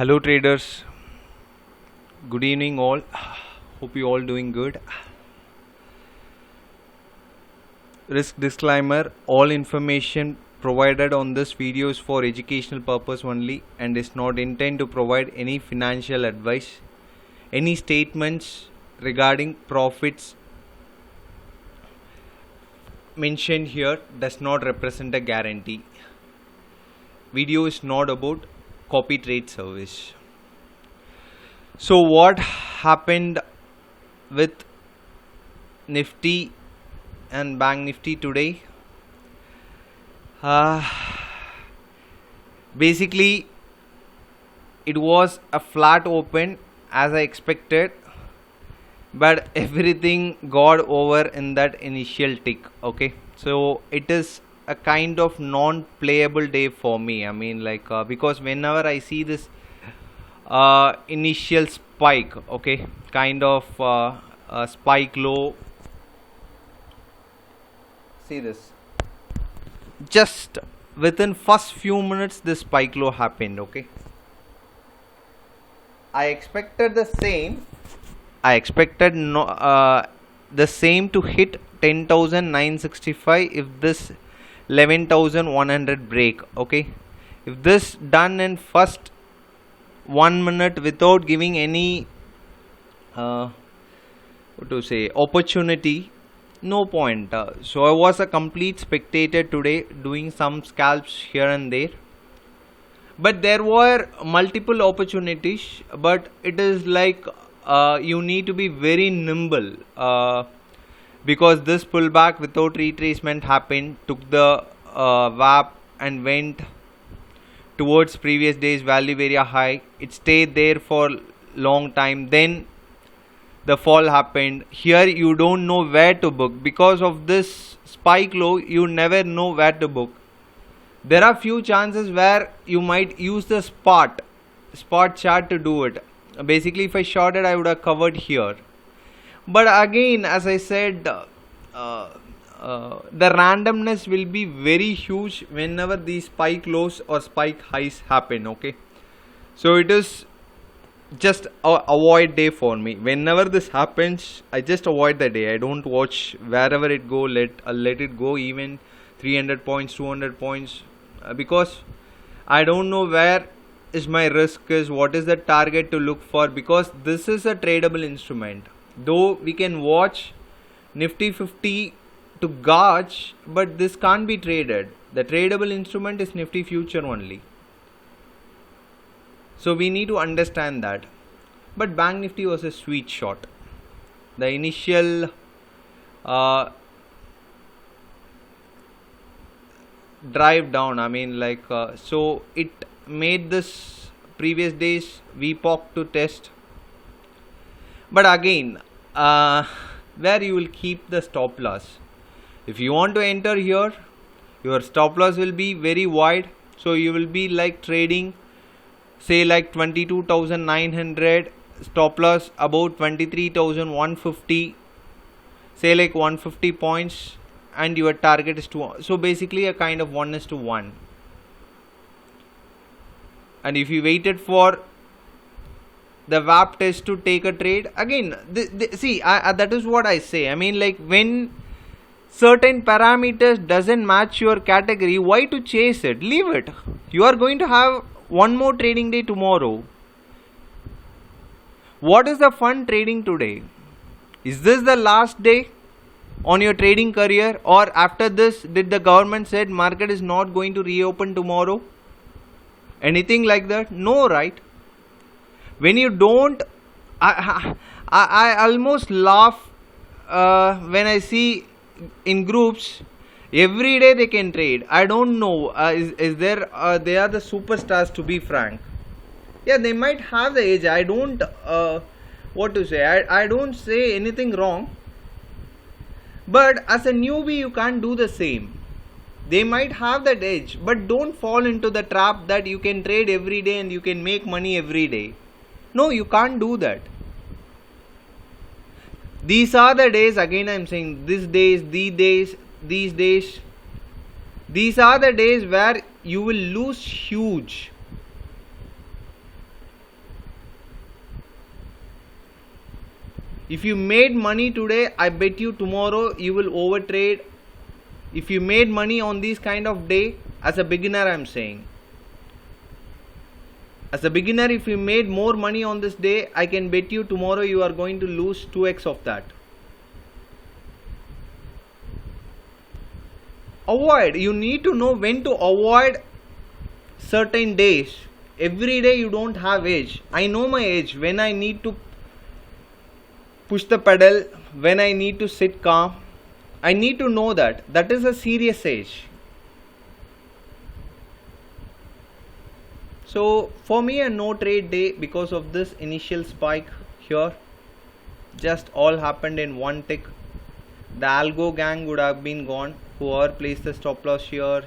Hello traders, good evening all. Hope you all doing good. Risk disclaimer: all information provided on this video is for educational purpose only and is not intended to provide any financial advice. Any statements regarding profits mentioned here does not represent a guarantee. Video is not about copy trade service. So what happened with Nifty and Bank Nifty today? Basically it was a flat open as I expected, but everything got over in that initial tick. Okay, so it is a kind of non-playable day for me. I mean, because whenever I see this initial spike, okay, kind of spike low, see this, just within first few minutes this spike low happened. Okay, I expected the same. I expected the same to hit 10,965 if this 11,100 break. Okay, if this done in first 1 minute without giving any opportunity, no point. So I was a complete spectator today, doing some scalps here and there, but there were multiple opportunities, but it is like you need to be very nimble, because this pullback without retracement happened, took the VWAP and went towards previous days value area high. It stayed there for long time, then the fall happened. Here you don't know where to book because of this spike low. You never know where to book. There are few chances where you might use the spot chart to do it. Basically, if I shorted, I would have covered here. But again, as I said, the randomness will be very huge whenever these spike lows or spike highs happen. Okay, so it is just a avoid day for me. Whenever this happens, I just avoid the day. I don't watch. Wherever it go, let it go, even 300 points, 200 points, because I don't know where is my risk is, what is the target to look for, because this is a tradable instrument. Though we can watch Nifty 50 to gauge, but this can't be traded. The tradable instrument is Nifty future only. So we need to understand that. But Bank Nifty was a sweet shot. The initial drive down, I mean, so it made this previous days VPOC to test. But again, where you will keep the stop loss. If you want to enter here, your stop loss will be very wide. So you will be like trading, say like 22,900, stop loss about 23,150, say like 150 points, and your target is 2. So basically a kind of 1:1. And if you waited for the VWAP test to take a trade, again, see, that is what I say. I mean, like, when certain parameters doesn't match your category, why to chase it? Leave it. You are going to have one more trading day tomorrow. What is the fun trading today? Is this the last day on your trading career, or after this did the government said market is not going to reopen tomorrow? Anything like that? No, right? When you don't, I almost laugh when I see in groups every day they can trade. I don't know, is there they are the superstars, to be frank. Yeah, they might have the edge. I don't I don't say anything wrong, but as a newbie you can't do the same. They might have that edge, but don't fall into the trap that you can trade every day and you can make money every day. No, you can't do that. These are the days, again I'm saying, these are the days where you will lose huge. If you made money today, I bet you tomorrow you will overtrade. If you made money on this kind of day, as a beginner I'm saying, as a beginner, if you made more money on this day, I can bet you tomorrow you are going to lose 2x of that. Avoid. You need to know when to avoid certain days. Every day you don't have edge. I know my edge. When I need to push the pedal, when I need to sit calm, I need to know that. That is a serious edge. So for me, a no trade day because of this initial spike here. Just all happened in one tick. The algo gang would have been gone. Whoever placed the stop loss here,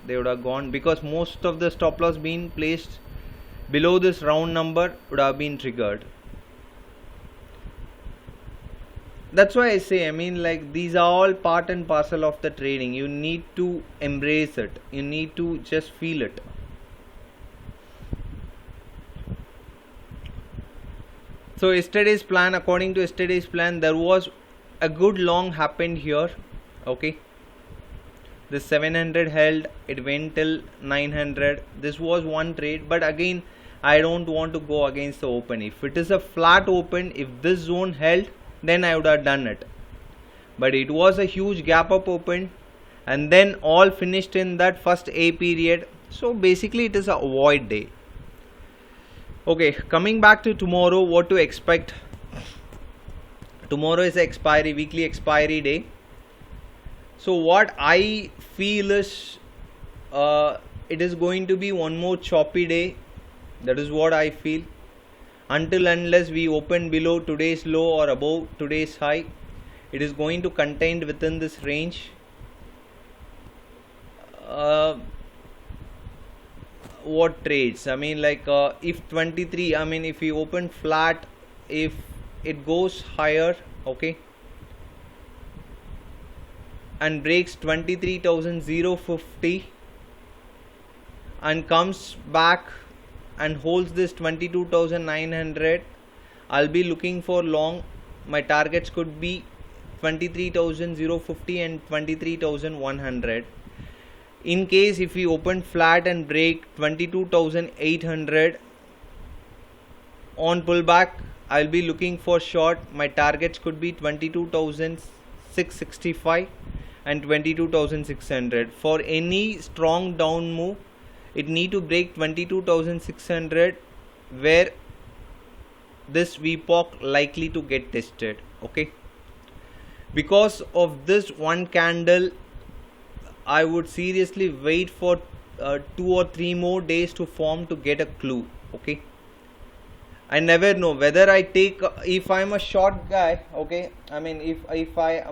they would have gone, because most of the stop loss being placed below this round number would have been triggered. That's why I say, I mean, like, these are all part and parcel of the trading. You need to embrace it. You need to just feel it. So yesterday's plan, according to yesterday's plan, there was a good long happened here. Okay, the 700 held, it went till 900. This was one trade, but again I don't want to go against the open. If it is a flat open, if this zone held, then I would have done it, but it was a huge gap up open and then all finished in that first A period. So basically it is a avoid day. Okay, coming back to tomorrow, what to expect. Tomorrow is expiry, weekly expiry day. So what I feel is it is going to be one more choppy day. That is what I feel. Until unless we open below today's low or above today's high, it is going to contained within this range. What trades? I mean, like, if 23, I mean, if we open flat, if it goes higher, okay, and breaks 23,050 and comes back and holds this 22,900, I'll be looking for long. My targets could be 23,050 and 23,100. In case if we open flat and break 22,800 on pullback, I'll be looking for short. My targets could be 22,665 and 22,600. For any strong down move, it need to break 22,600, where this VPOC likely to get tested. Okay, because of this one candle, I would seriously wait for 2 or 3 more days to form to get a clue. Okay, I never know whether I take, if I'm a short guy, okay, I mean, if I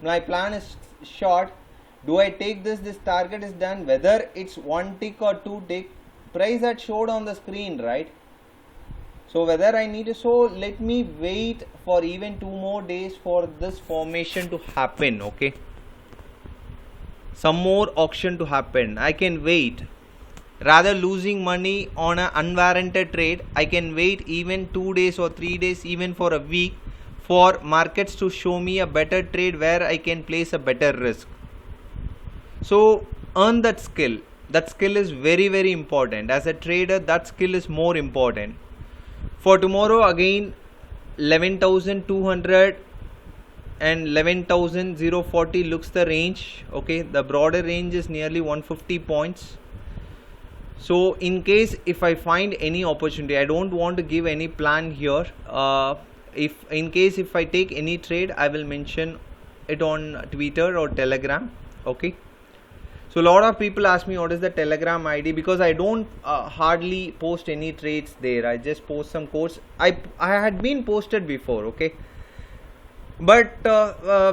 my plan is short, do I take this target is done, whether it's 1 tick or 2 tick, price that showed on the screen, right? So whether I need to, so let me wait for even 2 more days for this formation to happen. Okay, some more auction to happen. I can wait. Rather losing money on an unwarranted trade, I can wait even 2 days or 3 days, even for a week, for markets to show me a better trade where I can place a better risk. So earn that skill. That skill is very, very important. As a trader, that skill is more important. For tomorrow, again 11,200 and 11,040 looks the range. Okay, the broader range is nearly 150 points. So in case if I find any opportunity, I don't want to give any plan here. If in case if I take any trade, I will mention it on Twitter or Telegram. Okay, so a lot of people ask me what is the Telegram ID, because I don't hardly post any trades there. I just post some quotes. I had been posted before. Okay, but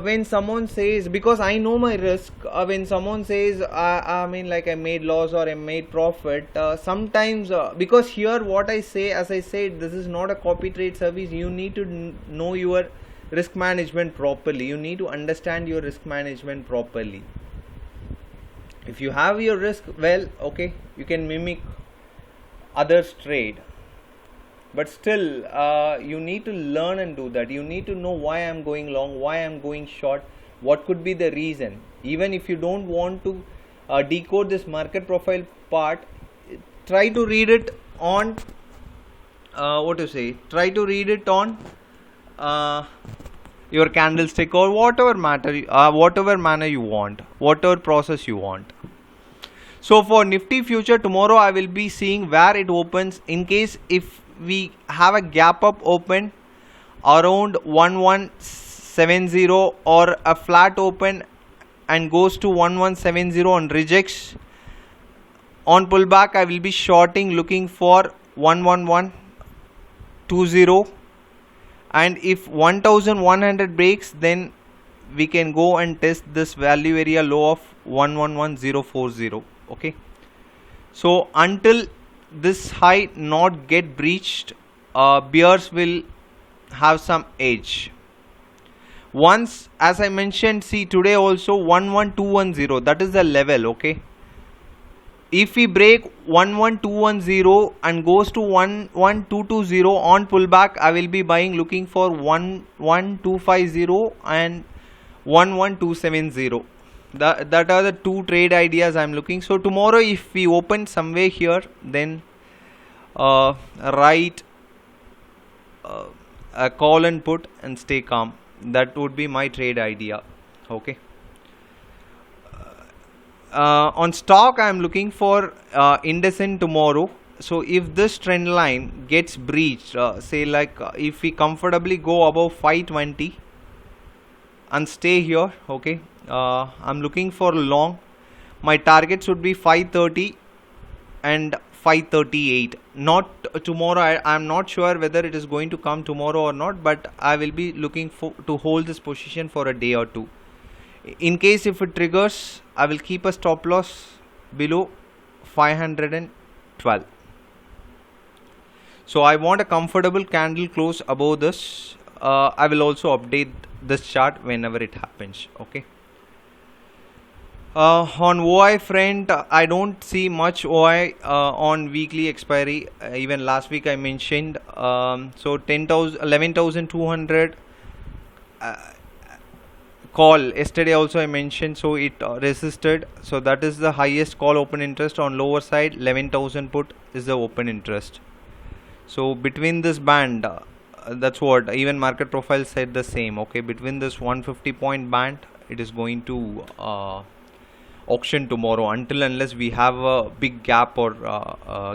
when someone says, because I know my risk, when someone says I mean, like, I made loss or I made profit, sometimes because here what I say, as I said, this is not a copy trade service. You need to know your risk management properly. You need to understand your risk management properly. If you have your risk well, okay, you can mimic others trade. but still you need to learn and do that. You need to know why I'm going long, why I'm going short, what could be the reason. Even if you don't want to decode this market profile part, try to read it on try to read it on your candlestick or whatever manner you want, whatever process you want. So for Nifty future tomorrow, I will be seeing where it opens. In case if we have a gap up open around 1170 or a flat open and goes to 1170 and rejects on pullback, I will be shorting looking for 11120, and if 1100 breaks, then we can go and test this value area low of 111040. Okay, so until this high not get breached, bears will have some edge. Once, as I mentioned, see today also 11210, that is the level. Okay, if we break 11210 and goes to 11220 on pullback, I will be buying looking for 11250 and 11270. That are the two trade ideas I'm looking. So tomorrow if we open somewhere here, then write a call and put and stay calm. That would be my trade idea. Okay. On stock, I am looking for IndusInd tomorrow. So if this trend line gets breached, say like if we comfortably go above 520 and stay here, okay, I'm looking for long. My targets would be 530 and 538. Not tomorrow. I am not sure whether it is going to come tomorrow or not, but I will be looking to hold this position for a day or two. In case if it triggers, I will keep a stop loss below 512. So I want a comfortable candle close above this. I will also update this chart whenever it happens. Okay. On OI front, I don't see much OI on weekly expiry. Even last week I mentioned. So 11,200 call yesterday also I mentioned. So it resisted. So that is the highest call open interest. On lower side 11,000 put is the open interest. So between this band, that's what even market profile said the same. Okay, between this 150 point band, it is going to auction tomorrow until unless we have a big gap or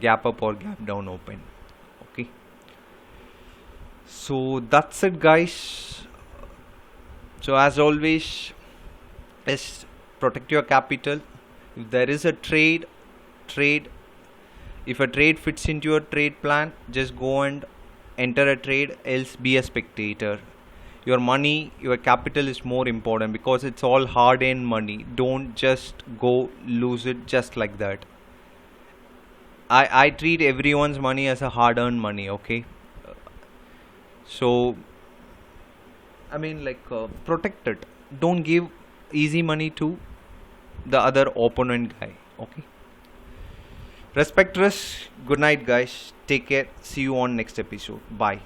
gap up or gap down open. Okay, so that's it, guys. So as always, let's protect your capital. If there is a trade. If a trade fits into your trade plan, just go and enter a trade, else be a spectator. Your money, your capital is more important because it's all hard-earned money. Don't just go lose it just like that. I treat everyone's money as a hard-earned money, okay? So, I mean, like, protect it. Don't give easy money to the other opponent guy, okay? Respect risk. Good night, guys. Take care. See you on next episode. Bye.